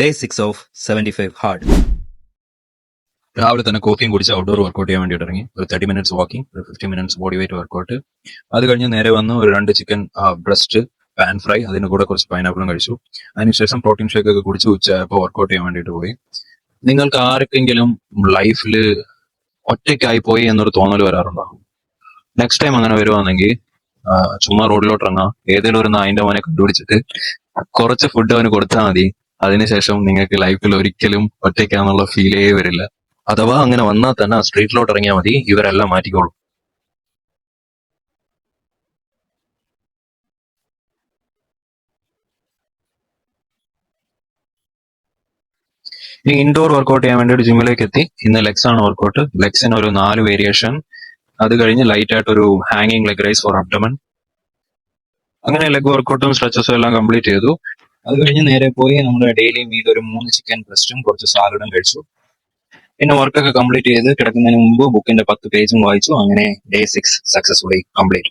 Day 6 of 75 hard. രാവിലെ തന്നെ കോഫിയും കുടിച്ച് ഔട്ട്ഡോർ വർക്കൗട്ട് ചെയ്യാൻ വേണ്ടിയിട്ട് ഇറങ്ങി. ഒരു 30 മിനിറ്റ്സ് വാക്കിംഗ്, ഒരു 50 മിനിറ്റ്സ് ബോഡി വെയിറ്റ് വർക്കൗട്ട്. അത് കഴിഞ്ഞ് നേരെ വന്ന് ഒരു 2 ചിക്കൻ ബ്രസ്റ്റ് പാൻ ഫ്രൈ, അതിന് കൂടെ കുറച്ച് പൈനാപ്പിളും കഴിച്ചു. അതിനുശേഷം പ്രോട്ടീൻ ഷേക്ക് ഒക്കെ കുടിച്ച് ഉച്ചയായപ്പോൾ വർക്കൗട്ട് ചെയ്യാൻ വേണ്ടിയിട്ട് പോയി. നിങ്ങൾക്ക് ആർക്കെങ്കിലും ലൈഫിൽ ഒറ്റയ്ക്കായി പോയി എന്നൊരു തോന്നൽ വരാറുണ്ടോ? നെക്സ്റ്റ് ടൈം അങ്ങനെ വരുവാണെങ്കിൽ ചുമ്മാ റോഡിലോട്ട് ഇറങ്ങാം, ഏതെങ്കിലും ഒരു നായിന്റെ മോനെ കണ്ടുപിടിച്ചിട്ട് കുറച്ച് ഫുഡ് അവന് കൊടുത്താൽ മതി. അതിനുശേഷം നിങ്ങൾക്ക് ലൈഫിൽ ഒരിക്കലും ഒറ്റയ്ക്കാന്നുള്ള ഫീലേ വരില്ല. അഥവാ അങ്ങനെ വന്നാൽ തന്നെ സ്ട്രീറ്റിലോട്ട് ഇറങ്ങിയാൽ മതി, ഇവരെല്ലാം മാറ്റിക്കോളും. ഈ ഇൻഡോർ വർക്കൗട്ട് ചെയ്യാൻ വേണ്ടി ഒരു ജിമ്മിലേക്ക് എത്തി. ഇന്ന് ലെഗ്സ് ആണ് വർക്കൗട്ട്. ലെഗ്സിന് ഒരു 4 വേരിയേഷൻ. അത് കഴിഞ്ഞ് ലൈറ്റ് ആയിട്ട് ഒരു ഹാങ്ങിങ് ലെഗ് റൈസ് ഫോർ അബ്ഡമൻ. അങ്ങനെ ലെഗ് വർക്കൗട്ടും സ്ട്രെച്ചസും എല്ലാം കംപ്ലീറ്റ് ചെയ്തു. അത് കഴിഞ്ഞ് നേരെ പോയി നമ്മുടെ ഡെയിലി മീൽ ഒരു 3 ചിക്കൻ ബ്രസ്റ്റും കുറച്ച് സാലഡും കഴിച്ചു. പിന്നെ വർക്കൊക്കെ കംപ്ലീറ്റ് ചെയ്ത് കിടക്കുന്നതിന് മുമ്പ് ബുക്കിന്റെ 10 പേജും വായിച്ചു. അങ്ങനെ ഡേ 6 സക്സസ്ഫുള്ളി കംപ്ലീറ്റ്.